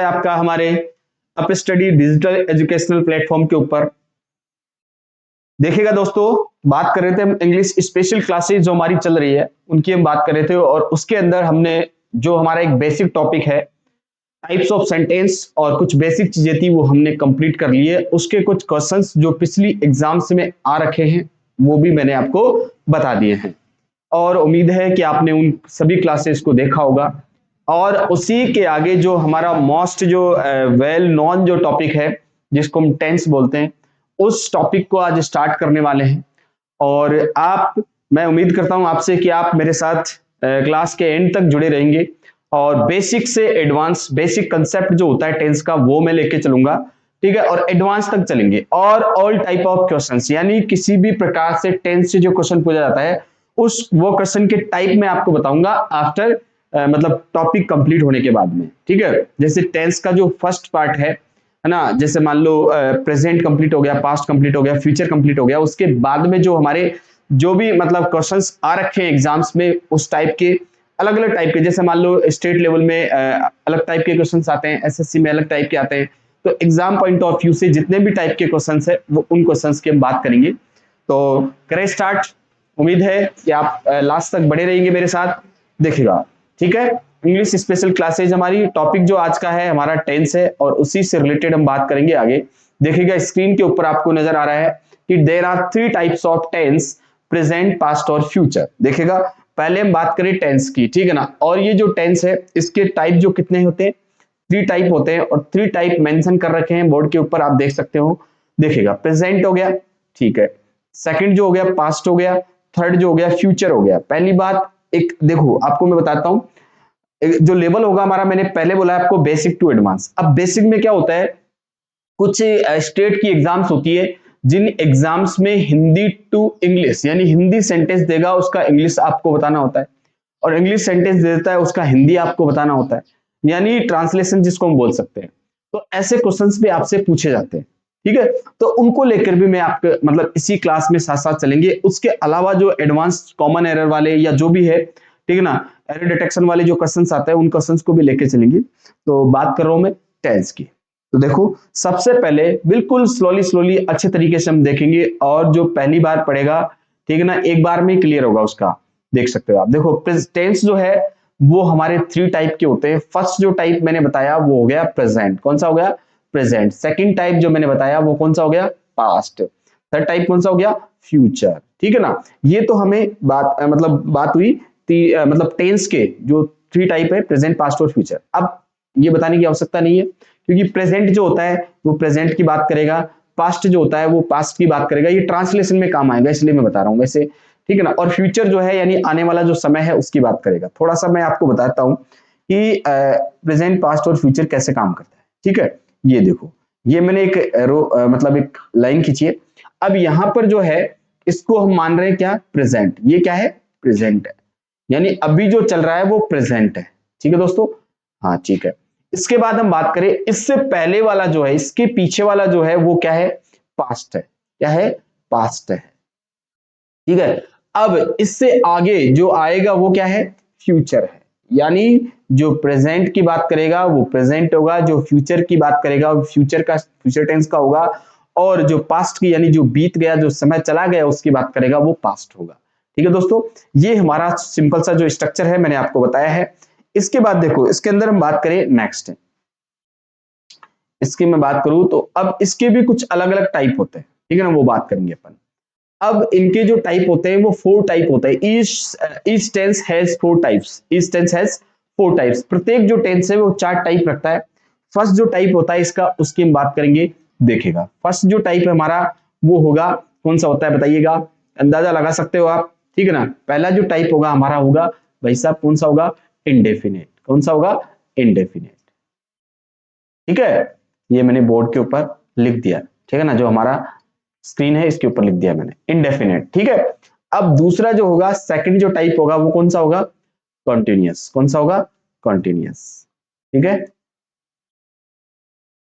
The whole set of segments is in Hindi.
आपका हमारे up study digital educational platform के ऊपर। देखिएगा दोस्तों, बात कर रहे थे हम इंग्लिश स्पेशल क्लासेस जो हमारी चल रही है उनकी हम बात कर रहे थे, और उसके अंदर हमने जो हमारा एक बेसिक टॉपिक है टाइप्स ऑफ सेंटेंस और कुछ बेसिक चीजें थी वो हमने कंप्लीट कर लिए। उसके कुछ क्वेश्चंस जो पिछली एग्जाम्स में आ रखे हैं वो भी मैंने आपको बता दिए हैं, और उम्मीद है कि आपने उन सभी क्लासेस को देखा होगा। और उसी के आगे जो हमारा मोस्ट जो वेल नोन जो टॉपिक है जिसको हम टेंस बोलते हैं, उस टॉपिक को आज स्टार्ट करने वाले हैं। और मैं उम्मीद करता हूं आपसे कि आप मेरे साथ क्लास के एंड तक जुड़े रहेंगे, और बेसिक से एडवांस बेसिक कंसेप्ट जो होता है टेंस का वो मैं लेके चलूंगा, ठीक है, और एडवांस तक चलेंगे। और ऑल टाइप ऑफ क्वेश्चंस, यानी किसी भी प्रकार से टेंस से जो क्वेश्चन पूछा जाता है उस वो क्वेश्चन के टाइप में आपको बताऊंगा आफ्टर मतलब टॉपिक कंप्लीट होने के बाद में, ठीक है। जैसे टेंस का जो फर्स्ट पार्ट है ना, जैसे मान लो प्रेजेंट कंप्लीट हो गया, पास्ट कंप्लीट हो गया, फ्यूचर कंप्लीट हो गया, उसके बाद में जो हमारे जो भी मतलब क्वेश्चंस आ रखे हैं एग्जाम्स में उस टाइप के अलग अलग टाइप के, जैसे मान लो स्टेट लेवल में अलग टाइप के क्वेश्चंस आते हैं, एसएससी में अलग टाइप के आते हैं। तो एग्जाम पॉइंट ऑफ व्यू से जितने भी टाइप के क्वेश्चंस है वो उन क्वेश्चंस की हम बात करेंगे। तो करें स्टार्ट। उम्मीद है कि आप लास्ट तक बड़े रहेंगे मेरे साथ, देखिएगा, ठीक है। इंग्लिश स्पेशल क्लासेज हमारी टॉपिक जो आज का है हमारा टेंस है, और उसी से रिलेटेड हम बात करेंगे आगे। देखिएगा स्क्रीन के ऊपर आपको नजर आ रहा है कि there are 3 types of tense, present, past और फ्यूचर। देखिएगा पहले हम बात करें टेंस की, ठीक है ना। और ये जो टेंस है इसके टाइप जो कितने होते हैं, 3 टाइप होते हैं, और 3 टाइप मेंशन कर रखे हैं बोर्ड के ऊपर, आप देख सकते हो। देखिएगा प्रेजेंट हो गया, ठीक है, सेकंड जो हो गया पास्ट हो गया, थर्ड जो हो गया फ्यूचर हो गया। पहली बात, एक देखो आपको मैं बताता हूं, जो लेवल होगा हमारा, मैंने पहले बोला है आपको बेसिक टू एडवांस। अब बेसिक में क्या होता है, कुछ स्टेट की एग्जाम्स होती है जिन एग्जाम्स में हिंदी टू इंग्लिश यानी हिंदी सेंटेंस देगा उसका इंग्लिश आपको बताना होता है, और इंग्लिश सेंटेंस दे देता है उसका हिंदी आपको बताना होता है, यानी ट्रांसलेशन जिसको हम बोल सकते हैं। तो ऐसे क्वेश्चंस भी आपसे पूछे जाते हैं, ठीक है। तो उनको लेकर भी मैं आपके मतलब इसी क्लास में साथ साथ चलेंगे। उसके अलावा जो एडवांस कॉमन एरर वाले या जो भी है, ठीक है ना, एरर डिटेक्शन वाले जो क्वेश्चंस आते हैं उन क्वेश्चंस को भी लेके चलेंगे। तो बात कर रहा हूं मैं टेंस की। तो देखो सबसे पहले बिल्कुल स्लोली स्लोली अच्छे तरीके से हम देखेंगे, और जो पहली बार पढ़ेगा, ठीक है ना, एक बार में क्लियर होगा उसका। देख सकते हो आप, देखो टेंस जो है वो हमारे 3 टाइप के होते हैं। फर्स्ट जो टाइप मैंने बताया वो हो गया प्रेजेंट, कौन सा हो गया, प्रेजेंट। सेकंड टाइप जो मैंने बताया वो कौन सा हो गया, पास्ट। थर्ड टाइप कौन सा हो गया, फ्यूचर, ठीक है ना। ये तो हमें मतलब बात हुई मतलब टेंस के जो 3 टाइप है, प्रेजेंट, पास्ट और फ्यूचर। अब ये बताने की आवश्यकता नहीं है, क्योंकि प्रेजेंट जो होता है वो प्रेजेंट की बात करेगा, पास्ट जो होता है वो पास्ट की बात करेगा। ये ट्रांसलेशन में काम आएगा इसलिए मैं बता रहा हूं वैसे, ठीक है ना। और फ्यूचर जो है यानी आने वाला जो समय है उसकी बात करेगा। थोड़ा सा मैं आपको बताता हूं कि प्रेजेंट, पास्ट और फ्यूचर कैसे काम करता है, ठीक है। ये देखो, ये मैंने एक मतलब एक लाइन खींची है। अब यहां पर जो है इसको हम मान रहे हैं क्या, प्रेजेंट। ये क्या है, प्रेजेंट है, यानी अभी जो चल रहा है वो प्रेजेंट है, ठीक है दोस्तों। हाँ ठीक है। इसके बाद हम बात करें इससे पहले वाला जो है, इसके पीछे वाला जो है वो क्या है, पास्ट है। क्या है, पास्ट है, ठीक है। अब इससे आगे जो आएगा वो क्या है, फ्यूचर है। यानी जो प्रेजेंट की बात करेगा वो प्रेजेंट होगा, जो फ्यूचर की बात करेगा वो फ्यूचर का फ्यूचर टेंस का होगा, और जो पास्ट की यानी जो बीत गया जो समय चला गया उसकी बात करेगा वो पास्ट होगा, ठीक है दोस्तों। ये हमारा सिंपल सा जो स्ट्रक्चर है मैंने आपको बताया है। इसके बाद देखो इसके अंदर हम बात करें नेक्स्ट, इसकी मैं बात करूं तो अब इसके भी कुछ अलग अलग टाइप होते हैं, ठीक है ना, वो बात करेंगे अपन। अब इनके जो टाइप होते हैं वो 4 टाइप होते हैं। Each tense has 4 types, each tense has 4 types. प्रत्येक जो टेंस है वो 4 टाइप रखता है। फर्स्ट जो टाइप होता है इसका उसकी हम बात करेंगे। देखेगा फर्स्ट जो टाइप है हमारा वो होगा, कौन सा होता है बताइएगा, अंदाजा लगा सकते हो आप, ठीक है ना। पहला जो टाइप होगा हमारा होगा भाई साहब, कौन सा होगा, इंडेफिनेट। कौन सा होगा, इंडेफिनेट, ठीक है। ये मैंने बोर्ड के ऊपर लिख दिया, ठीक है ना, जो हमारा स्क्रीन है इसके ऊपर लिख दिया मैंने, इंडेफिनेट, ठीक है। अब दूसरा जो होगा, सेकंड जो टाइप होगा वो कौन सा होगा, कॉन्टिन्यूअस। कौन सा होगा, कॉन्टिन्यूअस, ठीक है,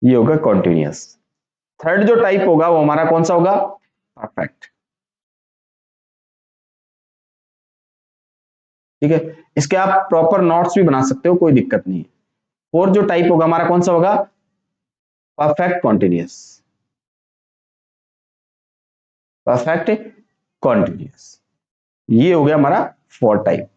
ये होगा कॉन्टिन्यूअस। थर्ड जो टाइप होगा वो हमारा कौन सा होगा, परफेक्ट, ठीक है। इसके आप प्रॉपर नोट्स भी बना सकते हो, कोई दिक्कत नहीं है। फोर्थ जो टाइप होगा हमारा कौन सा होगा, परफेक्ट कॉन्टिन्यूअस, परफेक्ट कॉन्टिन्यूअस, ये हो गया हमारा फोर्थ टाइप।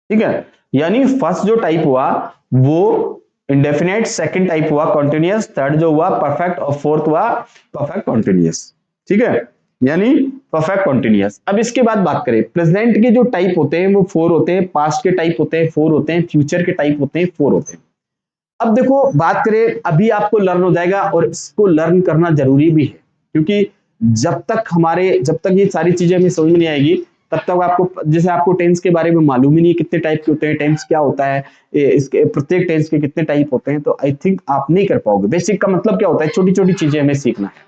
ठीक है, यानी फर्स्ट जो टाइप हुआ वो इंडेफिनेट, सेकंड टाइप हुआ कॉन्टिन्यूअस, थर्ड जो हुआ परफेक्ट और फोर्थ हुआ परफेक्ट कॉन्टिन्यूअस। ठीक है, यानी परफेक्ट कॉन्टिन्यूअस। अब इसके बाद बात करें प्रेजेंट के जो टाइप होते हैं वो फोर होते हैं, पास्ट के टाइप होते हैं फोर होते हैं, फ्यूचर के टाइप होते हैं फोर होते हैं। अब देखो बात करें, अभी आपको लर्न हो जाएगा और इसको लर्न करना जरूरी भी है, क्योंकि जब तक ये सारी चीजें हमें समझ में नहीं आएगी तब तक आपको, जैसे आपको टेंस के बारे में मालूम ही नहीं कितने टाइप के होते हैं, टेंस क्या होता है, इसके प्रत्येक टेंस के कितने टाइप होते हैं, तो आई थिंक आप नहीं कर पाओगे। बेसिक का मतलब क्या होता है, छोटी छोटी चीजें हमें सीखना है।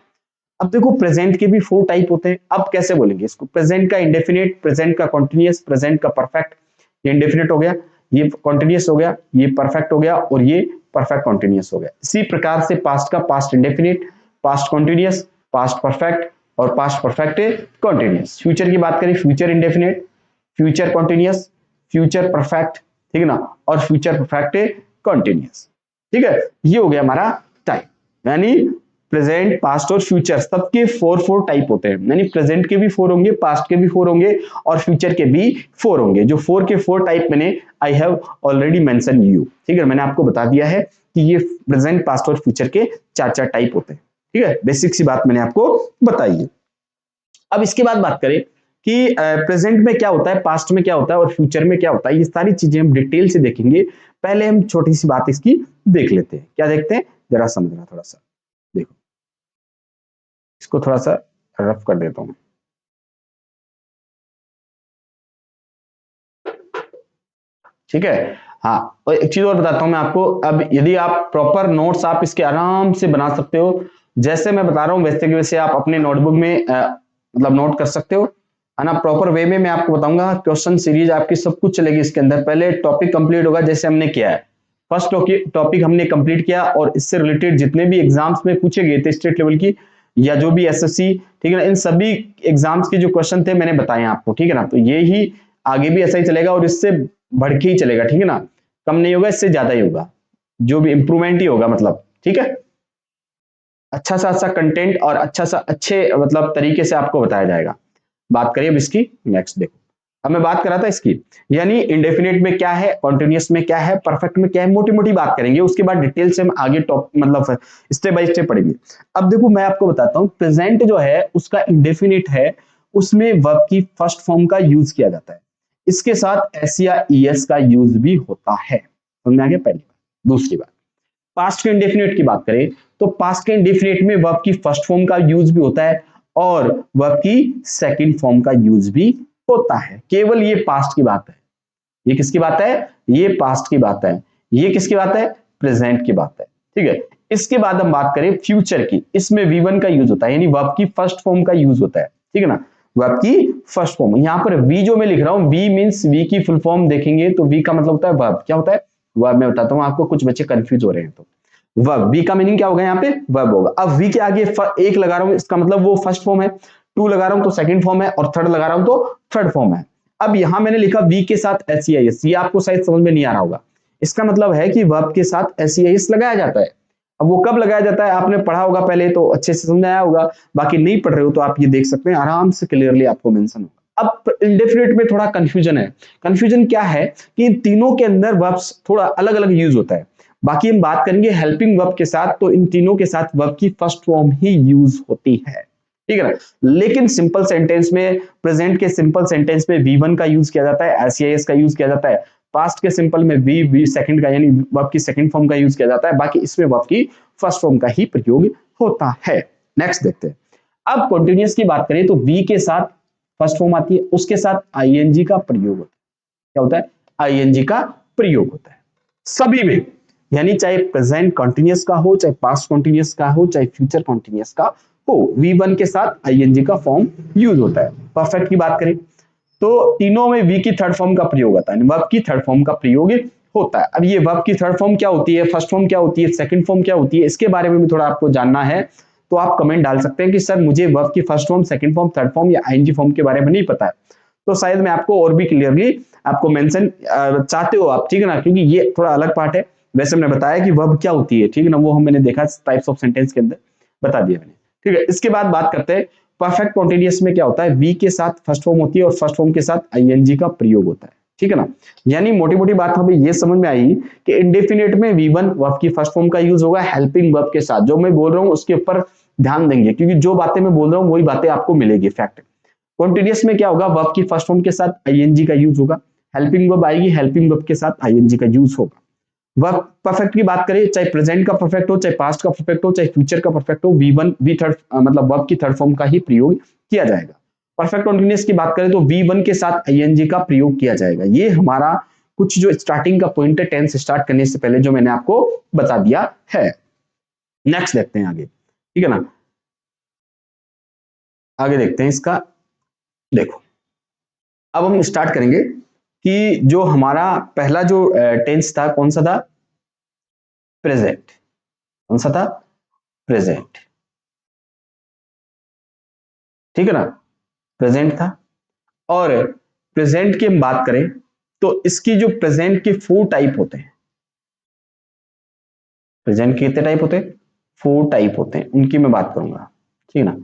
अब देखो प्रेजेंट के भी फोर टाइप होते हैं, अब कैसे बोलेंगे इसको, प्रेजेंट का इंडेफिनिट, प्रेजेंट का कॉन्टिन्यूअस, प्रेजेंट का परफेक्ट, ये इंडेफिनिट हो गया, ये कॉन्टिन्यूअस हो गया, ये परफेक्ट हो गया और ये परफेक्ट कॉन्टिन्यूअस हो गया। इसी प्रकार से पास्ट का past indefinite, past continuous, past perfect और पास्ट परफेक्ट कॉन्टिन्यूअस। फ्यूचर की बात करें, future indefinite, future continuous, future perfect, ठीक है ना, और फ्यूचर परफेक्ट कॉन्टिन्यूअस। ठीक है, ये हो गया हमारा टाइप। यानी प्रेजेंट, पास्ट और फ्यूचर सबके फोर फोर टाइप होते हैं, यानी प्रेजेंट के भी फोर होंगे, पास्ट के भी फोर होंगे और फ्यूचर के भी फोर होंगे। जो फोर के फोर टाइप मैंने I have already mention you, ठीक है, मैंने आपको बता दिया है कि ये प्रेजेंट, पास्ट और फ्यूचर के चार चार टाइप होते हैं। ठीक है, बेसिक सी बात मैंने आपको बताई है। अब इसके बाद बात करें कि प्रेजेंट में क्या होता है, पास्ट में क्या होता है और फ्यूचर में क्या होता है, ये सारी चीजें हम डिटेल से देखेंगे। पहले हम छोटी सी बात इसकी देख लेते हैं। क्या देखते हैं, जरा समझना थोड़ा सा, देखो इसको थोड़ा सा रफ कर देता हूं। ठीक है, हाँ, और एक चीज और बताता हूं मैं आपको। अब यदि आप प्रॉपर नोट्स आप इसके आराम से बना सकते हो, जैसे मैं बता रहा हूं वैसे के वैसे आप अपने नोटबुक में मतलब नोट कर सकते हो, है ना। प्रॉपर वे में मैं आपको बताऊंगा, क्वेश्चन सीरीज आपकी सब कुछ चलेगी इसके अंदर। पहले टॉपिक कंप्लीट होगा जैसे हमने किया है, फर्स्ट टॉपिक हमने कंप्लीट किया और इससे रिलेटेड जितने भी एग्जाम्स में पूछे गए थे स्टेट लेवल की या जो भी एसएससी, ठीक है ना, इन सभी एग्जाम्स के जो क्वेश्चन थे मैंने बताए आपको, ठीक है ना। तो ये ही आगे भी ऐसा ही चलेगा और इससे बढ़ के ही चलेगा, ठीक है ना, कम नहीं होगा, इससे ज्यादा ही होगा, जो भी इंप्रूवमेंट ही होगा मतलब। ठीक है, अच्छा कंटेंट और अच्छे मतलब तरीके से आपको बताया जाएगा। बात करिए अब इसकी नेक्स्ट, देखो अब मैं बात कर रहा था इसकी, यानी इंडेफिनिट में क्या है, कॉन्टिन्यूअस में क्या है, परफेक्ट में क्या है, मोटी मोटी बात करेंगे, उसके बाद डिटेल से हम आगे टॉप मतलब स्टेप बाय स्टेप पढ़ेंगे। अब देखो मैं आपको बताता हूं, प्रेजेंट जो है उसका इंडेफिनिट है, उसमें वर्ब की फर्स्ट फॉर्म का यूज किया जाता है, इसके साथ एस या ईएस का यूज भी होता है। समझ आ गया पहली बात। दूसरी बात, पास्ट के इंडेफिनिट की बात करें तो पास्ट के इंडेफिनिट में वर्ब की फर्स्ट फॉर्म का यूज भी होता है और वर्ब की सेकंड फॉर्म का यूज भी होता है। केवल ये पास्ट की बात है, ये किसकी बात है, ये पास्ट की बात है, ये किसकी बात है, प्रेजेंट की बात है। ठीक है, इसके बाद हम बात करें फ्यूचर की, इसमें V1 का यूज होता है, यानी वर्ब की फर्स्ट फॉर्म का यूज होता है। ठीक है ना, वर्ब की फर्स्ट फॉर्म, यहां पर V जो मैं लिख रहा हूं, V मींस V की फुल फॉर्म देखेंगे तो V का मतलब होता है वर्ब। क्या होता है, वर्ब। मैं बताता हूं आपको, कुछ बच्चे कंफ्यूज हो रहे हैं। तो वर्ब, V का मीनिंग क्या होगा, यहाँ पे वर्ब होगा। अब V के आगे एक लगा रहा हूं, इसका मतलब वो फर्स्ट फॉर्म है, टू लगा रहा हूं तो सेकंड फॉर्म है और थर्ड लगा रहा हूं तो थर्ड फॉर्म है। अब यहां मैंने लिखा V के साथ SEIS, ये आपको शायद समझ में नहीं आ रहा होगा। इसका मतलब है कि वर्ब के साथ SEIS लगाया जाता है। अब वो कब लगाया जाता है, आपने पढ़ा होगा पहले तो अच्छे से समझ आया होगा, बाकी नहीं पढ़ रहे हो तो आप ये देख सकते हैं, आराम से क्लियरली आपको मेंशन होगा। अब इंडेफिनिट में थोड़ा कंफ्यूजन है। कंफ्यूजन क्या है कि इन तीनों के अंदर वर्ब्स थोड़ा अलग अलग यूज होता है। बाकी हम बात करेंगे हेल्पिंग वर्ब के साथ, तो इन तीनों के साथ वर्ब की फर्स्ट फॉर्म ही यूज होती है। ठीक है ना, लेकिन सिंपल सेंटेंस में, प्रेजेंट के सिंपल सेंटेंस में V1 का यूज किया जाता है, SEIS का यूज किया जाता है। पास्ट के सिंपल में V सेकंड का, यानी वर्ब की सेकंड फॉर्म का यूज किया जाता है। बाकी इसमें वर्ब की फर्स्ट फॉर्म का ही प्रयोग होता है। नेक्स्ट देखते हैं। अब कॉन्टिन्यूअस की बात करें तो V के साथ फर्स्ट फॉर्म आती है, उसके साथ ING का प्रयोग होता है। क्या होता है, ING का प्रयोग होता है सभी में, यानी चाहे प्रेजेंट कॉन्टिन्यूअस का हो, चाहे पास्ट कॉन्टिन्यूअस का हो, चाहे फ्यूचर कॉन्टिन्यूअस का हो, V1 के साथ ING का फॉर्म यूज होता है। परफेक्ट की बात करें तो तीनों में V की थर्ड फॉर्म का प्रयोग होता है, वर्ब की थर्ड फॉर्म का प्रयोग होता है। अब ये वर्ब की थर्ड फॉर्म क्या होती है, फर्स्ट फॉर्म क्या होती है, सेकंड फॉर्म क्या होती है, इसके बारे में भी थोड़ा आपको जानना है तो आप कमेंट डाल सकते हैं कि सर मुझे वर्ब की first form, second form, third form या ING फॉर्म के बारे में नहीं पता है, तो शायद मैं आपको और भी क्लियरली आपको मेंशन चाहते हो आप, ठीक है ना, क्योंकि ये थोड़ा अलग पार्ट है। वैसे मैंने बताया कि वर्ब क्या होती है, ठीक है ना, वो मैंने देखा टाइप्स ऑफ सेंटेंस के अंदर बता दिया मैंने, ठीक है। इसके बाद बात करते हैं परफेक्ट कॉन्टिन्यूअस में क्या होता है, वी के साथ फर्स्ट फॉर्म होती है और फर्स्ट फॉर्म के साथ आईएनजी का प्रयोग होता है, ठीक है ना। यानी मोटी मोटी बात हमें ये समझ में आई कि इंडेफिनिट में V1 वर्ब की फर्स्ट फॉर्म का यूज होगा हेल्पिंग वर्ब के साथ। जो मैं बोल रहा हूं उसके ऊपर ध्यान देंगे, क्योंकि जो बातें मैं बोल रहा हूं वही बातें आपको मिलेगी, फैक्ट। कॉन्टिन्यूअस में क्या होगा, वर्ब की फर्स्ट फॉर्म के साथ आईएनजी का यूज होगा, हेल्पिंग वर्ब आएगी, हेल्पिंग वर्ब के साथ आईएनजी का यूज होगा। वर्ब परफेक्ट की बात करें, चाहे प्रेजेंट का परफेक्ट हो, चाहे पास्ट का परफेक्ट हो, चाहे फ्यूचर का परफेक्ट हो, V1 V थर्ड मतलब वर्ब की थर्ड फॉर्म का ही प्रयोग किया जाएगा। परफेक्ट कॉन्टिन्यूअस की बात करें तो V1 के साथ आईएनजी का प्रयोग किया जाएगा। ये हमारा कुछ जो स्टार्टिंग का पॉइंट है टेंस स्टार्ट करने से पहले जो मैंने आपको बता दिया है। नेक्स्ट देखते हैं आगे, ठीक है ना, आगे देखते हैं इसका। देखो अब हम स्टार्ट करेंगे कि जो हमारा पहला जो टेंस था कौन सा था, प्रेजेंट। कौन सा था, प्रेजेंट, ठीक है ना, प्रेजेंट था। और प्रेजेंट की हम बात करें तो इसकी जो प्रेजेंट के 4 टाइप होते हैं। प्रेजेंट के कितने टाइप होते हैं, 4 टाइप होते हैं, उनकी मैं बात करूंगा, ठीक है ना।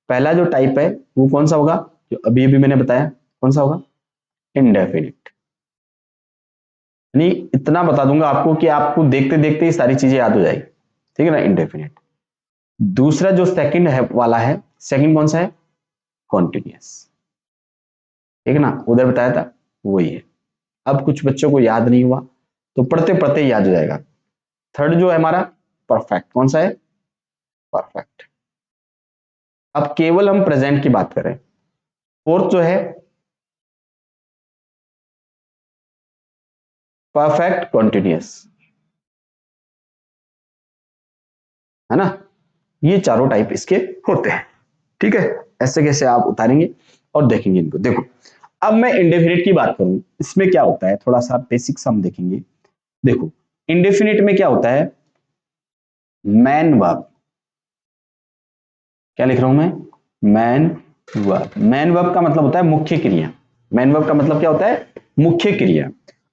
पहला जो टाइप है वो कौन सा होगा, जो अभी अभी मैंने बताया, कौन सा होगा, इंडेफिनिट। यानी इतना बता दूंगा आपको कि आपको देखते देखते ही सारी चीजें याद हो जाएगी, ठीक है ना, इंडेफिनिट। दूसरा जो सेकंड है वाला है, सेकंड कौन सा है, कॉन्टिन्यूअस, ठीक है ना, उधर बताया था वही है। अब कुछ बच्चों को याद नहीं हुआ तो पढ़ते पढ़ते याद हो जाएगा। थर्ड जो है हमारा परफेक्ट, कौन सा है, परफेक्ट। अब केवल हम प्रेजेंट की बात करें। फोर्थ जो है परफेक्ट कॉन्टिन्यूअस, है ना। ये चारों टाइप इसके होते हैं, ठीक है। ऐसे कैसे आप उतारेंगे और देखेंगे इनको। देखो अब मैं इंडेफिनिट की बात करूं, इसमें क्या होता है, थोड़ा सा बेसिक्स हम देखेंगे। देखो इंडेफिनिट में क्या होता है, मैन वर्ब, क्या लिख रहा हूं मैं, मैन वर्ब। मैन वर्ब का मतलब होता है मुख्य क्रिया। मैन वर्ब का मतलब क्या होता है, मुख्य क्रिया।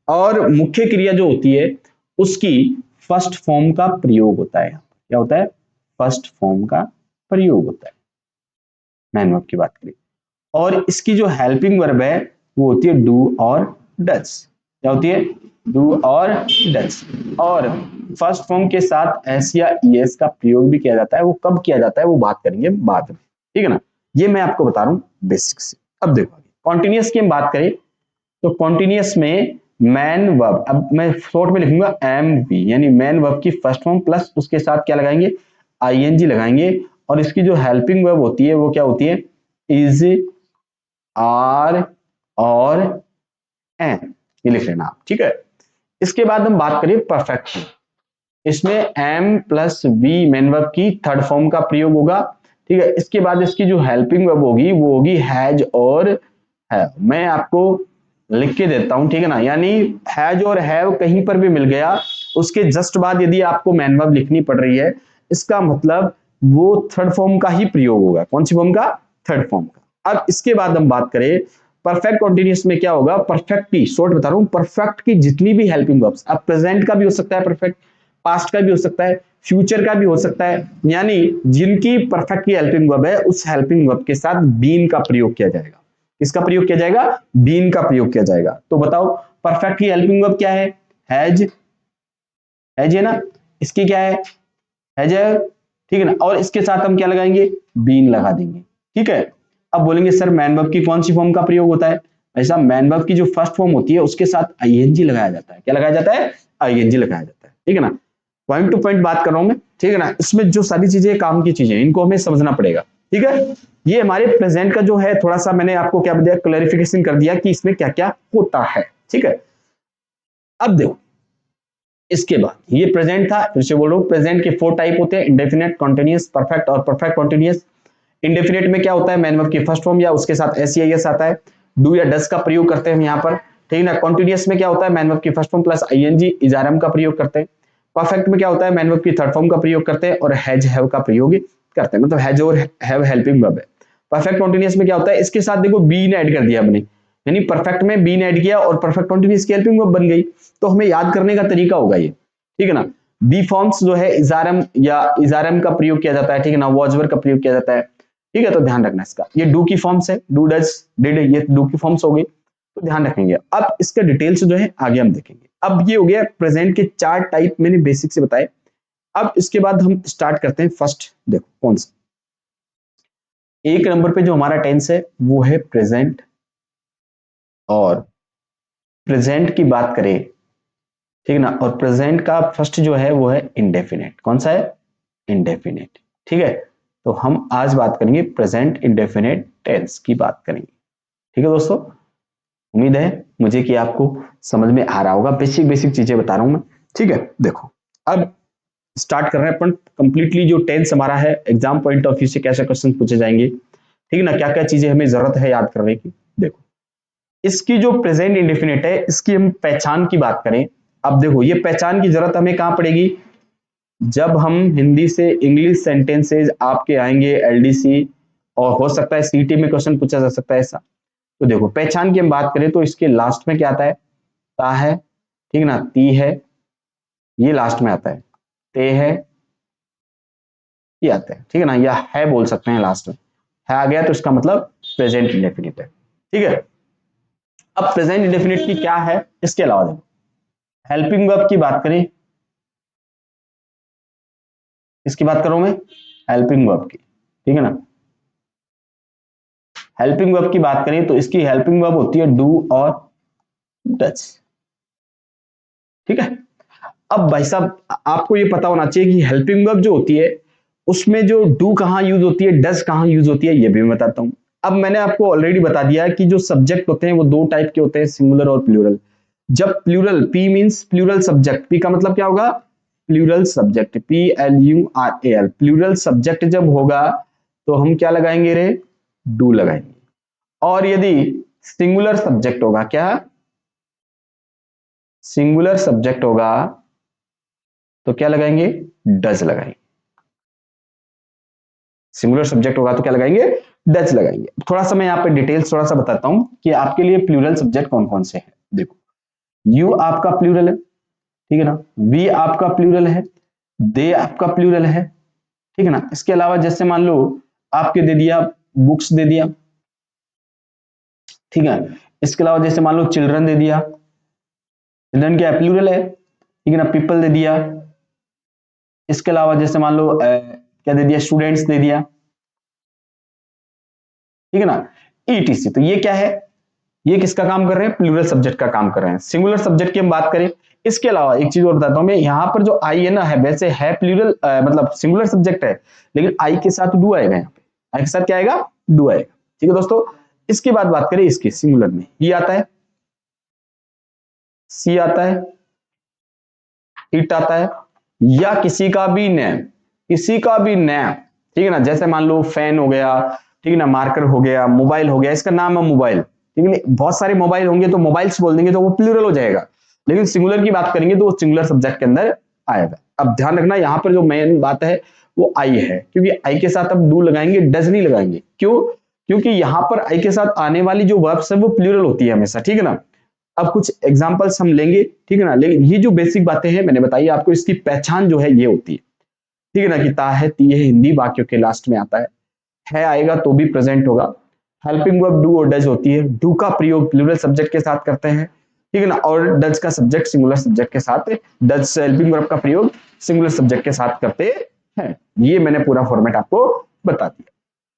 और मुख्य क्रिया जो होती है उसकी फर्स्ट फॉर्म का प्रयोग होता है। क्या होता है, फर्स्ट फॉर्म का प्रयोग होता है, मैन वर्ब की बात करें। और इसकी जो हेल्पिंग वर्ब है वो होती है डू और डज। क्या होती है, डू और डज। और फर्स्ट फॉर्म के साथ एस या ईएस का प्रयोग भी किया जाता है। वो कब किया जाता है वो बात करेंगे बाद में, ठीक है ना। ये मैं आपको बता रहा हूं बेसिक्स। अब देखो कॉन्टिन्यूअस की हम बात करें तो कॉन्टिन्यूअस में मैन वर्ब, अब मैं शॉर्ट में लिखूंगा एम वी, यानी मैन वर्ब की फर्स्ट फॉर्म प्लस उसके साथ क्या लगाएंगे, आईएनजी लगाएंगे। और इसकी जो हेल्पिंग वर्ब होती है वो क्या होती है, इज, आर और एन, ये लिख लेना आप, ठीक है। इसके बाद हम बात करें परफेक्ट की। इसमें M plus V main verb की थर्ड फॉर्म का प्रयोग होगा, ठीक है। इसके बाद इसकी जो हेल्पिंग वर्ब होगी वो होगी हैज और है। मैं आपको लिख के देता हूं, ठीक है ना। यानी हैज और हैव कहीं पर भी मिल गया, उसके जस्ट बाद यदि आपको मैन वर्ब लिखनी पड़ रही है, इसका मतलब वो थर्ड फॉर्म का ही प्रयोग होगा। कौन सी फॉर्म का, थर्ड फॉर्म का। अब इसके बाद हम बात करें परफेक्ट कॉन्टिन्यूअस में क्या होगा, परफेक्ट की शॉर्ट बता रहा हूं, परफेक्ट की जितनी भी हेल्पिंग वर्ब्स, अब प्रेजेंट का भी हो सकता है परफेक्ट, पास्ट का भी हो सकता है, फ्यूचर का भी हो सकता है, यानी जिनकी परफेक्ट की हेल्पिंग वर्ब है उस हेल्पिंग वर्ब के साथ बीन का प्रयोग किया जाएगा। किसका प्रयोग किया जाएगा, बीन का प्रयोग किया जाएगा। तो बताओ परफेक्ट की हेल्पिंग वर्ब क्या है, हैज, हैज है ना, इसकी क्या है, हैज है, ठीक है ना। और इसके साथ हम क्या लगाएंगे, बीन लगा देंगे, ठीक है। अब बोलेंगे सर मैन वर्ब की कौन सी फॉर्म का प्रयोग होता है, ऐसा मैन वर्ब की जो फर्स्ट फॉर्म होती है उसके साथ आईएनजी लगाया जाता है। क्या लगाया जाता है, आईएनजी लगाया जाता है, ठीक है ना। पॉइंट टू पॉइंट बात कर रहा हूं मैं, ठीक है ना। इसमें जो सारी चीजें काम की चीजें इनको हमें समझना पड़ेगा, ठीक है। ये हमारे प्रेजेंट का जो है थोड़ा सा मैंने आपको क्या दिया, क्लैरिफिकेशन कर दिया कि इसमें क्या क्या होता है, ठीक है। अब देखो इसके बाद ये प्रेजेंट था, फिर से बोल रहा हूं प्रेजेंट के 4 टाइप होते हैं, इंडेफिनिट, कॉन्टिन्यूअस, परफेक्ट और परफेक्ट कॉन्टिन्यूअस। इंडेफिनिट में क्या होता है, मैन वर्ब की फर्स्ट फॉर्म या उसके साथ एस या एस आता है, डू या डज का प्रयोग करते हैं हम यहाँ पर, ठीक है ना। कॉन्टिन्यूअस में क्या होता है, मैन वर्ब की first form plus ING is are am का प्रयोग करते हैं। परफेक्ट में क्या होता है, मैन वर्ब की थर्ड फॉर्म का प्रयोग करते हैं और हैज हैव का प्रयोग करते हैं, मतलब हैज और हैव हेल्पिंग वर्ब है। परफेक्ट कॉन्टिन्यूअस में क्या होता है, इसके साथ देखो बीन ऐड कर दिया हमने, यानी परफेक्ट में बीन ऐड किया और परफेक्ट कॉन्टिन्यूस की हेल्पिंग वर्ब बन गई। तो हमें याद करने का तरीका होगा ये, ठीक है ना। बी फॉर्म्स जो है इजारम या इजारम का प्रयोग किया जाता है, ठीक है ना, वॉजवर का प्रयोग किया जाता है, ठीक है। तो ध्यान रखना इसका, ये डू की फॉर्म्स है, डू डज डिड, ये डू की फॉर्म्स हो गई, तो ध्यान रखेंगे। अब इसका डिटेल्स जो है आगे हम देखेंगे। अब ये हो गया प्रेजेंट के 4 टाइप मैंने बेसिक से बताए। अब इसके बाद हम स्टार्ट करते हैं फर्स्ट, देखो कौन सा। 1 नंबर पे जो हमारा टेंस है वो है प्रेजेंट, और प्रेजेंट की बात करें, ठीक है ना, और प्रेजेंट का फर्स्ट जो है वो है इंडेफिनेट। कौन सा है? इंडेफिनेट, ठीक है। तो हम आज बात करेंगे प्रेजेंट इंडेफिनेट टेंस की बात करेंगे, ठीक है दोस्तों। उम्मीद है मुझे कि आपको समझ में आ रहा होगा, बेसिक बेसिक चीजें बता रहा हूं मैं, ठीक है। देखो अब स्टार्ट कर रहे हैं अपन कंप्लीटली जो टेंस हमारा है, एग्जाम पॉइंट ऑफ व्यू से कैसे क्वेश्चन पूछे जाएंगे, ठीक है ना, क्या क्या चीजें हमें जरूरत है याद करने की। देखो इसकी जो प्रेजेंट इंडेफिनिट है, इसकी हम पहचान की बात करें। अब देखो ये पहचान की जरूरत हमें कहां पड़ेगी, जब हम हिंदी से इंग्लिश सेंटेंसेज आपके आएंगे एलडीसी, और हो सकता है सीटी में क्वेश्चन पूछा जा सकता है ऐसा। तो देखो पहचान की हम बात करें तो इसके लास्ट में क्या आता है? ता है, ठीक है ना, ती है, ये लास्ट में आता है, ते है, ये आता है, ठीक है ना, या है बोल सकते हैं लास्ट में, है आ गया तो इसका मतलब प्रेजेंट इंडेफिनिट है, ठीक है। अब प्रेजेंट इंडेफिनिट की क्या है, इसके अलावा देखो हेल्पिंग वर्ब की बात करें, इसकी बात करूं मैं हेल्पिंग वर्ब की, ठीक है ना। हेल्पिंग वर्ब की बात करें तो इसकी हेल्पिंग वर्ब होती है डू और डज, ठीक है। अब भाई साहब आपको ये पता होना चाहिए कि हेल्पिंग वर्ब जो होती है उसमें जो डू कहां यूज होती है, डज कहां यूज होती है, ये भी मैं बताता हूं। अब मैंने आपको ऑलरेडी बता दिया कि जो सब्जेक्ट होते हैं वो 2 टाइप के होते हैं, सिंगुलर और प्लूरल। जब plural, P means plural subject, P का मतलब क्या होगा? Plural subject, PLURAL, plural subject जब होगा तो हम क्या लगाएंगे रे? डू लगाएंगे। और यदि सिंगुलर सब्जेक्ट होगा, क्या सिंगुलर सब्जेक्ट होगा तो क्या लगाएंगे? डज लगाएंगे। सिंगुलर सब्जेक्ट होगा तो क्या लगाएंगे? डज लगाएंगे। थोड़ा सा मैं यहाँ पे डिटेल्स थोड़ा सा बताता हूं कि आपके लिए प्लूरल सब्जेक्ट कौन कौन से हैं। देखो यू आपका प्लूरल है, ठीक है ना, वी आपका प्लूरल है, दे आपका प्लूरल है, ठीक है ना। इसके अलावा जैसे मान लो आपके दे दिया बुक्स दे दिया, ठीक है। इसके अलावा जैसे मान लो चिल्ड्रन दे दिया, चिल्ड्रन क्या प्लूरल है, ठीक है ना, पीपल दे दिया। इसके अलावा जैसे मान लो क्या दे दिया, स्टूडेंट्स दे दिया, ठीक है ना, ETC। तो ये क्या है? ये किसका काम कर रहे हैं? प्लूरल सब्जेक्ट का काम कर रहे हैं। सिंगुलर सब्जेक्ट की हम बात करें, इसके अलावा एक चीज और बताता हूं मैं, यहाँ पर जो आई है ना, है वैसे है प्लूरल मतलब सिंगुलर सब्जेक्ट है, लेकिन आई के साथ डू आएगा। यहाँ पे आई के साथ क्या आएगा? डू आएगा, ठीक है दोस्तों। इसके बाद बात करें इसकी सिंगुलर में, ये आता है, सी आता है, इट आता है, या किसी का भी नेम, किसी का भी नेम, ठीक है ना। जैसे मान लो फैन हो गया, ठीक है ना, मार्कर हो गया, मोबाइल हो गया, इसका नाम है मोबाइल, ठीक है। बहुत सारे मोबाइल होंगे तो मोबाइल्स बोल देंगे तो वो प्लूरल हो जाएगा, लेकिन सिंगुलर की बात करेंगे तो वो सिंगुलर सब्जेक्ट के अंदर आएगा। अब ध्यान रखना यहाँ पर जो मेन बात है वो आई है, क्योंकि आई के साथ अब डू लगाएंगे, डज नहीं लगाएंगे। क्यों? क्योंकि यहाँ पर आई के साथ आने वाली जो वर्ब्स है वो प्लूरल होती है हमेशा, ठीक है ना। अब कुछ एग्जांपल्स हम लेंगे, ठीक है ना, लेकिन ये जो बेसिक बातें हैं मैंने बताई आपको, इसकी पहचान जो है ये होती है, ठीक है ना, कि ता है, ती है, हिंदी वाक्यों के लास्ट में आता है आएगा तो भी प्रेजेंट होगा। हेल्पिंग वर्ब डू और डज होती है, डू का प्रयोग प्लूरल सब्जेक्ट के साथ करते हैं, ठीक है ना, और डज का सब्जेक्ट सिंगुलर सब्जेक्ट के साथ, डज हेल्पिंग वर्ब का प्रयोग सिंगुलर सब्जेक्ट के साथ करते हैं। ये मैंने पूरा फॉर्मेट आपको बता दिया,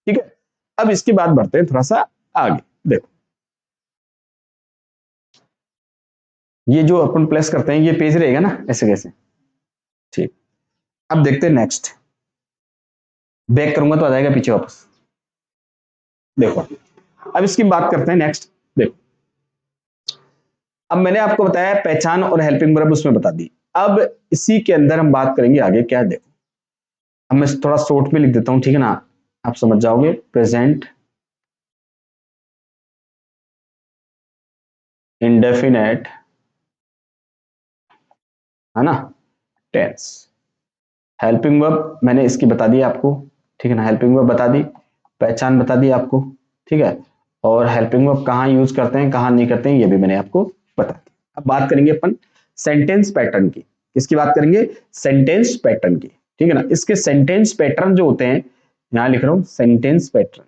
ठीक है। अब इसके बाद बढ़ते हैं थोड़ा सा आगे। देखो ये जो अपन प्लेस करते हैं ये पेज रहेगा ना ऐसे कैसे, ठीक। अब देखते हैं नेक्स्ट, बैक करूंगा तो आ जाएगा पीछे वापस। देखो अब इसकी बात करते हैं नेक्स्ट। देखो अब मैंने आपको बताया पहचान और हेल्पिंग वर्ब उसमें बता दी। अब इसी के अंदर हम बात करेंगे आगे क्या है। देखो अब मैं थोड़ा शॉर्ट में लिख देता हूं, ठीक है ना, आप समझ जाओगे। प्रेजेंट इंडेफिनेट, है ना, टेंस। हेल्पिंग वर्ब मैंने इसकी बता दी आपको, ठीक है ना, हेल्पिंग वर्ब बता दी, पहचान बता दी आपको, ठीक है। और हेल्पिंग वर्ब कहाँ यूज करते हैं कहाँ नहीं करते हैं ये भी मैंने आपको बता दिया। अब बात करेंगे अपन सेंटेंस पैटर्न की। किसकी बात करेंगे? सेंटेंस पैटर्न की, ठीक है ना। इसके सेंटेंस पैटर्न जो होते हैं, यहां लिख रहा हूं सेंटेंस पैटर्न।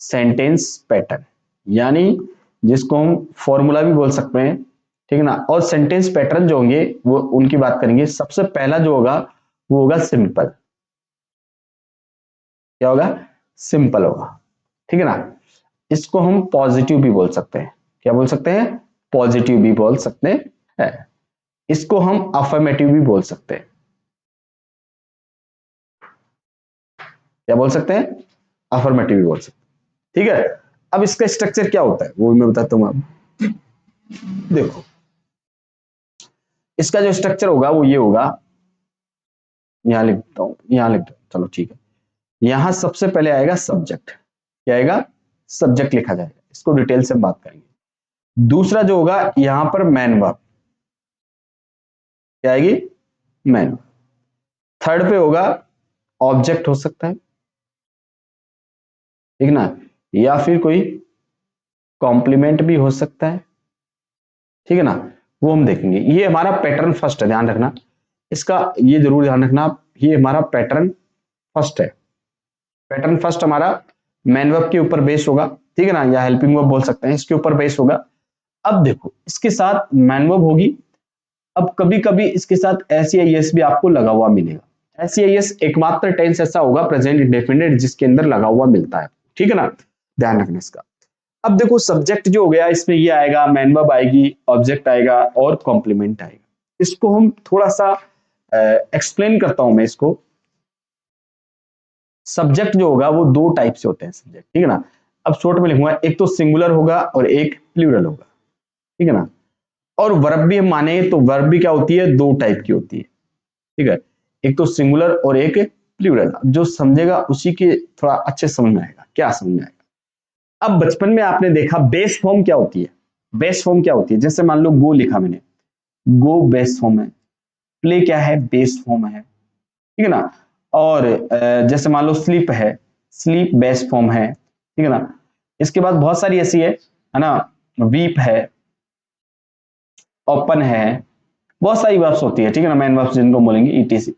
सेंटेंस पैटर्न यानी जिसको हम फॉर्मूला भी बोल सकते हैं, ठीक है ना। और सेंटेंस पैटर्न जो होंगे वो उनकी बात करेंगे। सबसे पहला जो होगा वो होगा सिंपल। क्या होगा? सिंपल होगा, ठीक है ना। इसको हम पॉजिटिव भी बोल सकते हैं। क्या बोल सकते हैं? पॉजिटिव भी बोल सकते हैं। इसको हम अफर्मेटिव भी बोल सकते हैं। क्या बोल सकते हैं? अफर्मेटिव भी बोल सकते हैं, ठीक है। अब इसका स्ट्रक्चर क्या होता है वो मैं बताता हूं आपको। देखो इसका जो स्ट्रक्चर होगा वो ये होगा, यहां लिखता हूं, यहां लिखता हूं, चलो ठीक है। यहां सबसे पहले आएगा सब्जेक्ट। क्या आएगा? सब्जेक्ट लिखा जाएगा। इसको डिटेल से बात करेंगे। दूसरा जो होगा यहां पर मैन वर्ब। क्या आएगी? मैन। थर्ड पे होगा ऑब्जेक्ट हो सकता है, ठीक ना, या फिर कोई कॉम्प्लीमेंट भी हो सकता है, ठीक है ना। वो हम देखेंगे। ये हमारा पैटर्न फर्स्ट है, ध्यान रखना इसका, ये जरूर ध्यान रखना आप, ये हमारा पैटर्न फर्स्ट है। पैटर्न फर्स्ट हमारा मैन वर्ब के ऊपर बेस होगा, ठीक है ना, या हेल्पिंग वर्ब बोल सकते हैं, इसके ऊपर बेस होगा। अब देखो इसके साथ मैन वर्ब होगी। अब कभी कभी इसके साथ एस भी आपको लगा हुआ मिलेगा। एस एकमात्र टेंस ऐसा होगा प्रेजेंट इंडेफिनिट जिसके अंदर लगा हुआ मिलता है, ठीक है ना, ध्यान रखना इसका। अब देखो सब्जेक्ट जो हो गया इसमें ये आएगा, मैन वर्ब आएगी, ऑब्जेक्ट आएगा और कॉम्प्लीमेंट आएगा। इसको हम थोड़ा सा एक्सप्लेन करता हूं मैं इसको। सब्जेक्ट जो होगा वो दो टाइप से होते हैं सब्जेक्ट, ठीक है ना। अब शॉर्ट में लिखूंगा, एक तो सिंगुलर होगा और एक प्लूरल होगा, ठीक है ना। और वर्ब भी हम माने तो वर्ब भी क्या होती है? दो टाइप की होती है, ठीक है। एक तो सिंगुलर और एक प्लूरल। जो समझेगा उसी के थोड़ा अच्छे समझ में आएगा। क्या समझ में आएगा? अब बचपन में आपने देखा बेस फॉर्म क्या होती है। बेस फॉर्म क्या होती है? जैसे मान लो गो लिखा मैंने, गो बेस फॉर्म है। प्ले क्या है? बेस फॉर्म है, ठीक है ना। और जैसे मान लो स्लीप है, स्लीप बेस फॉर्म है, ठीक है ना। इसके बाद बहुत सारी ऐसी है ना, वीप है, ओपन है, बहुत सारी वर्ब्स होती है, ठीक है ना, मेन वर्ब्स जिनको बोलेंगे ईटीसी।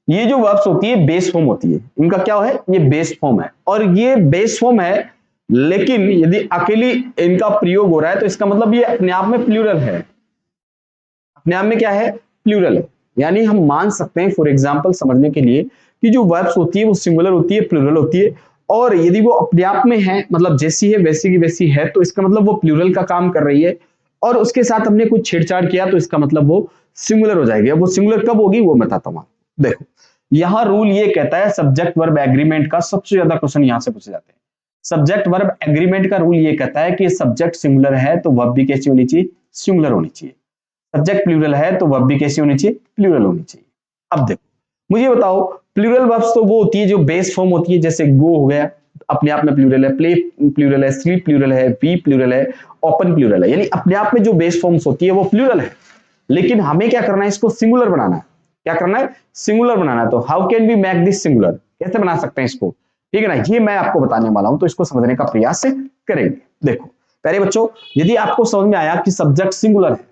ये जो वर्ब्स होती है बेस फॉर्म होती है, इनका क्या है? ये बेस फॉर्म है। और ये बेस फॉर्म है, लेकिन यदि अकेली इनका प्रयोग हो रहा है तो इसका मतलब ये अपने आप में प्लूरल है। अपने आप में क्या है? प्लूरल है। यानी हम मान सकते हैं फॉर एग्जांपल समझने के लिए कि जो वर्ब्स होती है वो सिंगुलर होती है, प्लूरल होती है। और यदि वो अपने आप में है, मतलब जैसी है वैसी की वैसी है, तो इसका मतलब वो प्लूरल का काम कर रही है। और उसके साथ हमने कुछ छेड़छाड़ किया तो इसका मतलब वो सिंगुलर हो जाएगी। अब वो सिंगुलर कब होगी वो बताता हूं। देखो यहां रूल ये कहता है, सब्जेक्ट वर्ब एग्रीमेंट का सबसे ज्यादा क्वेश्चन यहां से पूछे जाते हैं। सब्जेक्ट वर्ब एग्रीमेंट का रूल ये कहता है कि सब्जेक्ट सिंगुलर है तो वर्ब भी कैसी होनी चाहिए? सिंगुलर होनी चाहिए। सब्जेक्ट प्लूरल है तो वर्ब भी कैसी होनी चाहिए? प्लूरल होनी चाहिए। अब देखो मुझे बताओ, प्लूरल वर्ब्स तो वो होती है जो बेस फॉर्म होती है, जैसे गो हो गया, अपने आप में प्लूरल है, प्ले प्लूरल है, स्लीप प्लूरल है, वी प्लूरल है, ओपन प्लूरल है। यानी अपने आप में जो बेस फॉर्म्स होती है वो प्लूरल है। लेकिन हमें क्या करना है? इसको सिंगुलर बनाना है। क्या करना है? सिंगुलर बनाना है। तो how can we make this singular? कैसे बना सकते हैं इसको, ठीक है ना, ये मैं आपको बताने वाला हूं। तो इसको समझने का प्रयास करेंगे। देखो पहले बच्चों, यदि आपको समझ में आया कि सब्जेक्ट सिंगुलर है,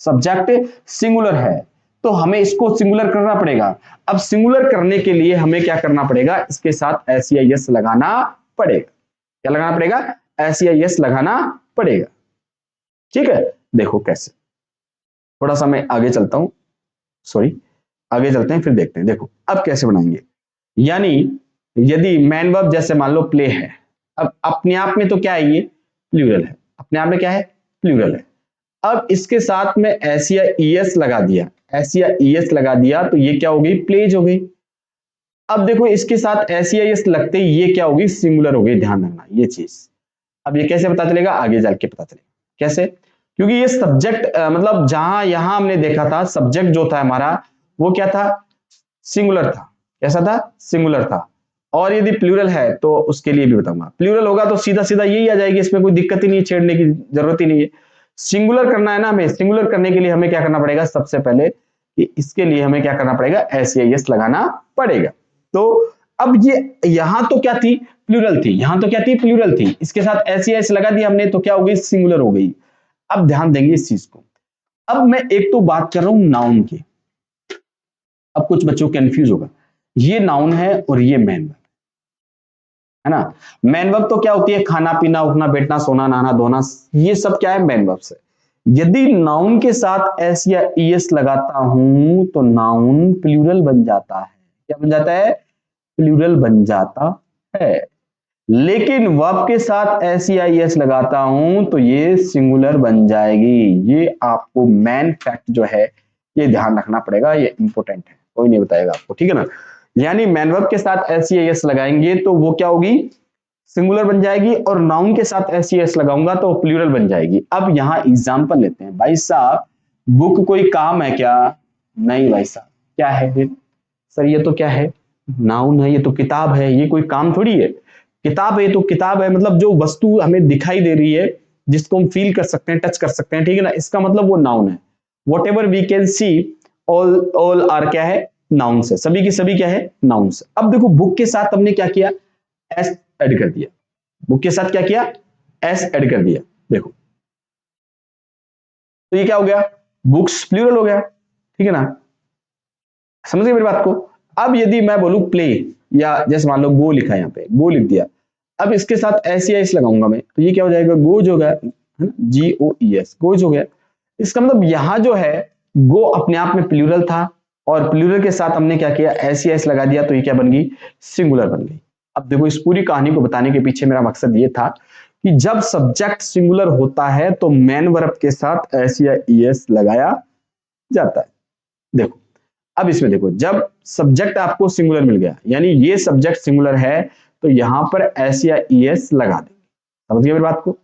सब्जेक्ट सिंगुलर है, तो हमें इसको सिंगुलर करना पड़ेगा। अब सिंगुलर करने के लिए हमें क्या करना पड़ेगा? इसके साथ एस लगाना पड़ेगा। क्या लगाना पड़ेगा? एस लगाना पड़ेगा, ठीक है। देखो कैसे, थोड़ा सा मैं आगे चलता हूं, सॉरी आगे चलते हैं फिर देखते हैं। देखो अब कैसे बनाएंगे। यानी यदि मैन वर्ब जैसे मान लो प्ले है, अब अपने आप में तो क्या है? ये प्लूरल है। अपने आप में क्या है? प्लूरल है। अब इसके साथ में एस या ईएस लगा दिया, एस या ईएस लगा दिया तो ये क्या हो गई? प्लेज हो गई। अब देखो इसके साथ एस या ईएस लगते ही ये क्या होगी? सिंगुलर हो गई। ध्यान रखना ये चीज। अब ये कैसे पता चलेगा? आगे जाके पता चलेगा कैसे। क्योंकि ये सब्जेक्ट मतलब जहां यहां हमने देखा था सब्जेक्ट जो था हमारा वो क्या था? सिंगुलर था। कैसा था? सिंगुलर था। और यदि प्लूरल है तो उसके लिए भी बताऊंगा। प्लूरल होगा तो सीधा सीधा यही आ जाएगी, इसमें कोई दिक्कत ही नहीं है, छेड़ने की जरूरत ही नहीं है। सिंगुलर करना है ना हमें, सिंगुलर करने के लिए हमें क्या करना पड़ेगा? सबसे पहले कि इसके लिए हमें क्या करना पड़ेगा? एस लगाना पड़ेगा। तो अब ये यहां तो क्या थी, प्लूरल थी, यहां तो क्या थी, प्लूरल थी, इसके साथ एस या एस लगा दिया हमने तो क्या हो गई, सिंगुलर हो गई। अब ध्यान देंगे इस चीज को। अब मैं एक तो बात कर रहा हूं नाउन की, अब कुछ बच्चों कंफ्यूज होगा, ये नाउन है और ये मैन वर्ब है ना। मैन वर्ब तो क्या होती है, खाना पीना उठना बैठना सोना नहाना धोना, ये सब क्या है, मैन वर्ब से। यदि नाउन के साथ एस या ईएस लगाता हूं तो नाउन प्लूरल बन जाता है। क्या बन जाता है, प्लूरल बन जाता है। लेकिन वर्ब के साथ एस या ईएस लगाता हूं तो ये सिंगुलर बन जाएगी। ये आपको मैन फैक्ट जो है ये ध्यान रखना पड़ेगा, ये इंपॉर्टेंट है, कोई नहीं बताएगा आपको, ठीक है ना। यानी मैन वर्ब के साथ एस या ईएस लगाएंगे तो वो क्या होगी, सिंगुलर बन जाएगी, और नाउन के साथ एस या एस लगाऊंगा तो प्लूरल बन जाएगी। अब यहां एग्जांपल लेते हैं। भाई साहब बुक कोई काम है क्या, नहीं भाई साहब, क्या है फिर, सर ये तो क्या है, नाउन है, ये तो किताब है, ये कोई काम थोड़ी है। किताब है तो किताब है, मतलब जो वस्तु हमें दिखाई दे रही है, जिसको हम फील कर सकते हैं, टच कर सकते हैं, ठीक है ना, इसका मतलब वो नाउन है। Whatever we can see, all all are क्या है, नाउन्स है, सभी की सभी क्या है, नाउन्स। अब देखो बुक के साथ हमने क्या किया, एस ऐड कर दिया, बुक के साथ क्या किया, एस ऐड कर दिया। देखो तो ये क्या हो गया, बुक्स प्लूरल हो गया, ठीक है ना, समझ गए मेरी बात को। अब यदि मैं बोलूं प्ले, या जैसे मान लो गो लिखा है, यहाँ पे गो लिख दिया, अब इसके साथ एस या एस लगाऊंगा मैं तो ये क्या हो जाएगा, गोज हो गया, है ना, GOES, गोज हो गया। इसका मतलब यहां जो है गो अपने आप में प्लूरल था, और प्लूरल के साथ हमने क्या किया, एस या एस लगा दिया तो ये क्या बन गई, सिंगुलर बन गई। अब देखो इस पूरी कहानी को बताने के पीछे मेरा मकसद ये था कि जब सब्जेक्ट सिंगुलर होता है तो मैन वर्ब के साथ एस या ES लगाया जाता है। देखो अब इसमें देखो, जब सब्जेक्ट आपको सिंगुलर मिल गया, यानी ये सब्जेक्ट सिंगुलर है, तो यहां पर एस या ES लगा देंगे, समझ गए मेरी बात को।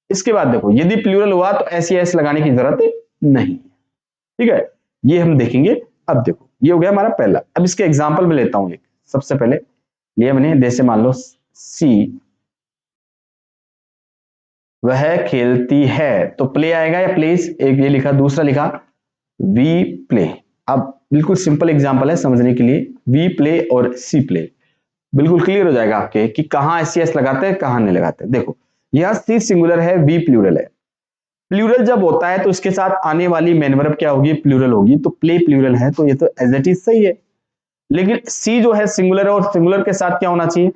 इसके बाद देखो यदि प्लूरल हुआ तो एस या एस लगाने की जरूरत नहीं, ठीक है, ये हम देखेंगे। अब देखो ये हो गया हमारा पहला। अब इसके एग्जाम्पल में लेता हूं एक, सबसे पहले लिया मैंने, जैसे मान लो सी, वह खेलती है, तो प्ले आएगा या प्लेस, एक ये लिखा, दूसरा लिखा वी प्ले। अब बिल्कुल सिंपल एग्जांपल है समझने के लिए, वी प्ले और सी प्ले, बिल्कुल क्लियर हो जाएगा आपके कि कहां एस एस लगाते हैं कहां नहीं लगाते। देखो यह सी सिंगुलर है, वी प्लूरल है। प्लूरल जब होता है तो इसके साथ आने वाली मेन वर्ब क्या होगी, प्लूरल होगी, तो प्ले प्लूरल है तो ये तो एज इट इज सही है। लेकिन सी जो है सिंगुलर है, और सिंगुलर के साथ क्या होना चाहिए,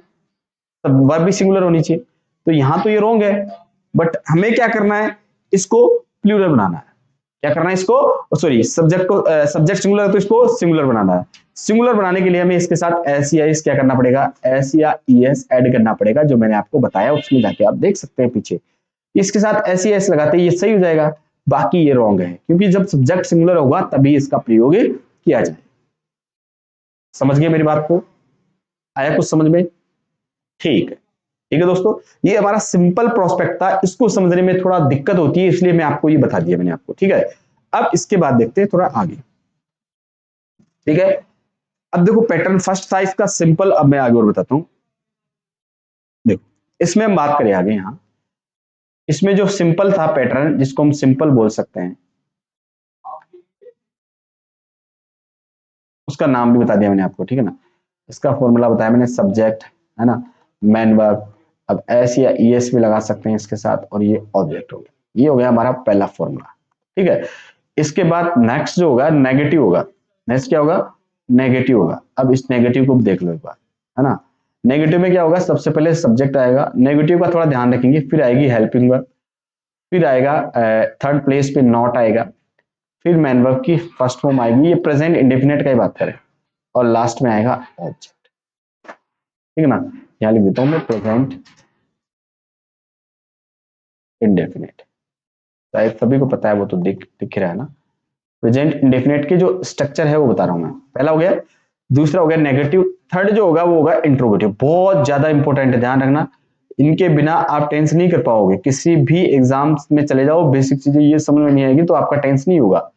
वर्ब भी सिंगुलर होनी चाहिए, तो यहां तो ये रोंग है। बट हमें क्या करना है, इसको प्लूरल बनाना है। क्या करना है इसको, सॉरी सब्जेक्ट को, सब्जेक्ट सिंगुलर है तो इसको सिंगुलर बनाना है। सिंगुलर बनाने के लिए हमें इसके साथ एस या एस क्या करना पड़ेगा, एस या ES ऐड करना पड़ेगा, जो मैंने आपको बताया उसमें जाके आप देख सकते हैं पीछे। इसके साथ एस या एस लगाते ये सही हो जाएगा, बाकी ये रॉन्ग है, क्योंकि जब सब्जेक्ट सिंगुलर होगा तभी इसका प्रयोग किया जाए। समझ गए मेरी बात को, आया कुछ समझ में, ठीक है। ठीक है दोस्तों, ये हमारा सिंपल प्रोस्पेक्ट था, इसको समझने में थोड़ा दिक्कत होती है, इसलिए मैं आपको ये बता दिया मैंने आपको, ठीक है। अब इसके बाद देखते हैं थोड़ा आगे, ठीक है। अब देखो पैटर्न फर्स्ट था इसका सिंपल, अब मैं आगे और बताता हूं। देखो इसमें हम बात करें आगे, यहां इसमें जो सिंपल था पैटर्न, जिसको हम सिंपल बोल सकते हैं, उसका नाम भी बता दिया मैंने आपको, ठीक है ना। इसका फॉर्मूला बताया मैंने, सब्जेक्ट है ना, मैन वर्ब, अब एस या ES भी लगा सकते हैं इसके साथ, और ये ऑब्जेक्ट हो गया। ये हो गया हमारा पहला फॉर्मूला, ठीक है। इसके बाद नेक्स्ट जो होगा नेगेटिव होगा। नेक्स्ट क्या होगा, नेगेटिव होगा। अब इस नेगेटिव को देख लो एक बार, है ना। नेगेटिव में क्या होगा, सबसे पहले सब्जेक्ट आएगा, नेगेटिव का थोड़ा ध्यान रखेंगे, फिर आएगी हेल्पिंग वर्ब, फिर आएगा थर्ड प्लेस पे नॉट आएगा, फिर मैन वर्ब की फर्स्ट फॉर्म आएगी, ये प्रेजेंट इंडेफिनेट का ही बात करें, और लास्ट में आएगा ऑब्जेक्ट, ठीक है ना। यहां लिख देता हूं मैं प्रेजेंट इंडेफिनेट, शायद सभी को पता है, वो तो दिख रहा है ना। प्रेजेंट इंडेफिनेट के जो स्ट्रक्चर है वो बता रहा हूं मैं, पहला हो गया, दूसरा हो गया नेगेटिव, थर्ड जो होगा वो होगा इंट्रोगेटिव। बहुत ज्यादा इंपॉर्टेंट है, ध्यान रखना, इनके बिना आप टेंस नहीं कर पाओगे, किसी भी एग्जाम में चले जाओ, बेसिक चीजें ये समझ में नहीं आएगी तो आपका टेंस नहीं होगा।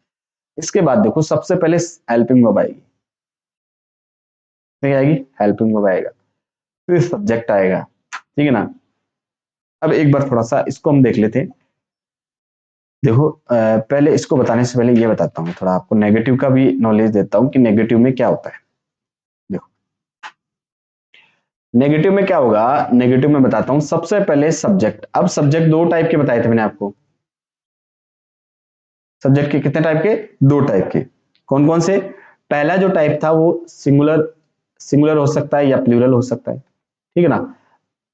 इसके बाद देखो सबसे पहले हेल्पिंग वर्ब आएगी, ठीक आएगी, हेल्पिंग वर्ब आएगा, फिर सब्जेक्ट आएगा, ठीक है ना। अब एक बार थोड़ा सा इसको हम देख लेते हैं। देखो पहले इसको बताने से पहले ये बताता हूँ, थोड़ा आपको नेगेटिव का भी नॉलेज देता हूँ कि नेगेटिव में क्या होता है। देखो नेगेटिव में क्या होगा, नेगेटिव में बताता हूं, सबसे पहले सब्जेक्ट। अब सब्जेक्ट दो टाइप के बताए थे मैंने आपको, सब्जेक्ट के कितने टाइप के, दो टाइप के। कौन कौन से, पहला जो टाइप था वो सिंगुलर, सिंगुलर हो सकता है या प्लूरल हो सकता है, ठीक है ना।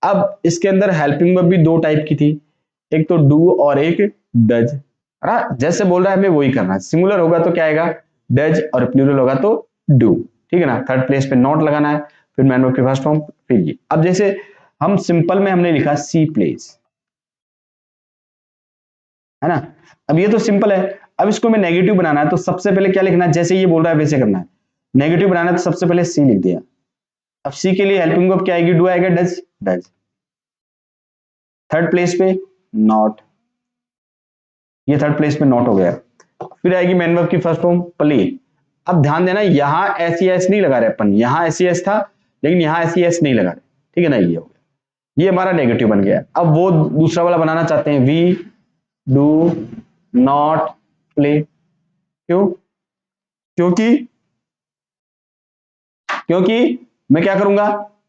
अब इसके अंदर हेल्पिंग वर्ब भी दो टाइप की थी, एक तो डू और एक डज। जैसे बोल रहा है हमें वही करना है, सिंगुलर होगा तो क्या आएगा डज और प्लूरल होगा तो डू, ठीक है ना। थर्ड प्लेस पे नॉट लगाना है, फिर मैन वर्ब की फर्स्ट फॉर्म, फिर ये। अब जैसे हम सिंपल में हमने लिखा सी प्लेस, है ना। अब ये तो सिंपल है, अब इसको मैं नेगेटिव बनाना है तो सबसे पहले क्या लिखना है, जैसे ये बोल रहा है वैसे करना है। नेगेटिव बनाना है तो सबसे पहले सी लिख दिया। अब सी के लिए हेल्पिंग वर्ब क्या आएगी, डू आएगा, डज, डज। थर्ड प्लेस पे नॉट, ये थर्ड प्लेस पे नॉट हो गया। फिर आएगी मैन वर्ब की फर्स्ट फॉर्म प्ले। अब ध्यान देना यहां एस एस नहीं लगा रहे अपन, यहां एस एस था लेकिन यहां एस एस नहीं लगा रहे, ठीक है ना। ये हो गया, ये हमारा नेगेटिव बन गया। अब वो दूसरा वाला बनाना चाहते हैं, वी डू नॉट प्ले। क्यों, क्योंकि क्योंकि मैं क्या करूंगा,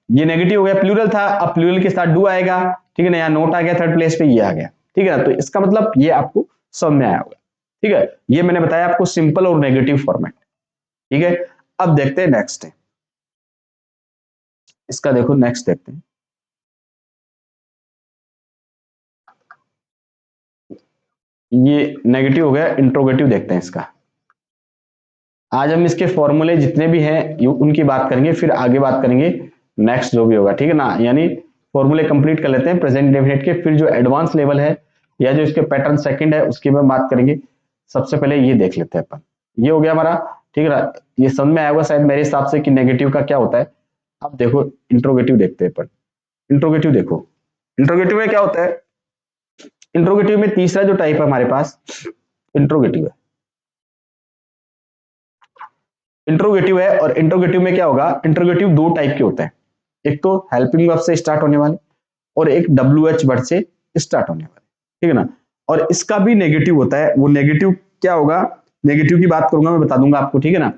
ये नेगेटिव हो गया, प्लूरल था, अब प्लूरल के साथ डू आएगा, ठीक है ना। यहाँ नोट आ गया थर्ड प्लेस पे, ये आ गया, ठीक है ना। तो इसका मतलब ये आपको समझ में आया होगा, ठीक है। ये मैंने बताया आपको सिंपल और नेगेटिव फॉर्मेट, ठीक है। अब देखते हैं नेक्स्ट है इसका, देखो नेक्स्ट देखते हैं। ये नेगेटिव हो गया, इंट्रोगेटिव देखते हैं इसका। आज हम इसके फॉर्मूले जितने भी हैं उनकी बात करेंगे, फिर आगे बात करेंगे नेक्स्ट जो भी होगा, ठीक है ना। यानी फॉर्मूले कंप्लीट कर लेते हैं प्रेजेंट इंडेफिनिट के, फिर जो एडवांस लेवल है या जो इसके पैटर्न सेकंड है उसकी में बात करेंगे। सबसे पहले ये देख लेते हैं अपन, ये हो गया हमारा, ठीक है ना। ये समझ में आया होगा शायद मेरे हिसाब से कि नेगेटिव का क्या होता है। अब देखो इंट्रोगेटिव देखते हैं अपन। इंट्रोगेटिव देखो, इंट्रोगेटिव में क्या होता है, इंट्रोगेटिव में तीसरा जो टाइप है हमारे पास इंट्रोगेटिव है। इंट्रोगेटिव है, और इंट्रोगेटिव में क्या होगा, इंट्रोगेटिव दो टाइप के होते हैं, एक तो हेल्पिंग वर्ब से स्टार्ट होने वाले और एक WH वर्ड से स्टार्ट होने वाले, ठीक है ना। और इसका भी नेगेटिव होता है, वो नेगेटिव क्या होगा, नेगेटिव की बात करूंगा मैं बता दूंगा आपको, ठीक है ना।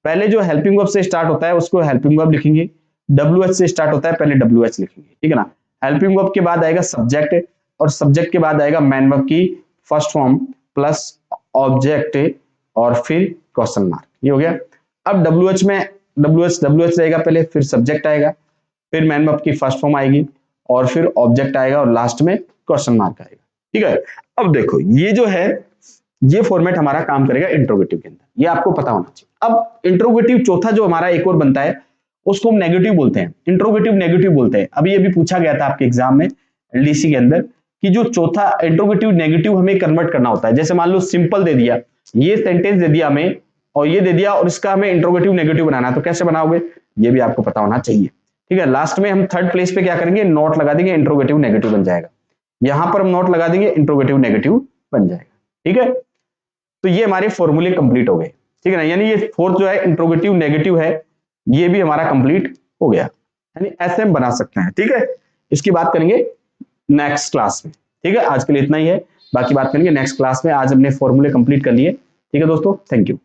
पहले जो हेल्पिंग वर्ब से स्टार्ट होता है उसको हेल्पिंग वर्ब लिखेंगे, WH से स्टार्ट होता है पहले WH लिखेंगे, ठीक है ना। हेल्पिंग वर्ब के बाद आएगा सब्जेक्ट, और सब्जेक्ट के बाद आएगा मैन वर्ब की फर्स्ट फॉर्म प्लस ऑब्जेक्ट और फिर क्वेश्चन मार्क, ये हो गया। अब WH में WH रहेगा पहले, फिर सब्जेक्ट आएगा, फिर मैन वर्ब की फर्स्ट फॉर्म आएगी और फिर ऑब्जेक्ट आएगा और लास्ट में क्वेश्चन मार्क आएगा, ठीक है। अब देखो ये जो है ये फॉर्मेट हमारा काम करेगा इंट्रोगेटिव के अंदर, ये आपको पता होना चाहिए। अब इंट्रोगेटिव चौथा जो हमारा एक और बनता है उसको हम नेगेटिव बोलते हैं, इंट्रोगेटिव नेगेटिव बोलते हैं। अभी ये भी पूछा गया था आपके एग्जाम में LDC के अंदर कि जो चौथा इंट्रोगेटिव नेगेटिव हमें कन्वर्ट करना होता है। जैसे मान लो सिंपल दे दिया, ये सेंटेंस दे दिया हमें और ये दे दिया और इसका हमें इंट्रोगेटिव नेगेटिव बनाना है, तो कैसे बनाओगे ये भी आपको पता होना चाहिए, ठीक है। लास्ट में हम थर्ड प्लेस पे क्या करेंगे, नोट लगा देंगे, इंट्रोगेटिव नेगेटिव बन जाएगा। यहां पर हम नोट लगा देंगे, इंट्रोगेटिव नेगेटिव बन जाएगा, ठीक है। तो ये हमारे फॉर्मूले कंप्लीट हो गए, ठीक है ना। यानी ये फोर्थ जो है इंट्रोगेटिव नेगेटिव है, ये भी हमारा कंप्लीट हो गया, यानी ऐसे हम बना सकते हैं, ठीक है। इसकी बात करेंगे नेक्स्ट क्लास में, ठीक है। आज के लिए इतना ही है, बाकी बात करेंगे नेक्स्ट क्लास में। आज हमने फॉर्मूले कंप्लीट कर लिए, ठीक है दोस्तों, थैंक यू।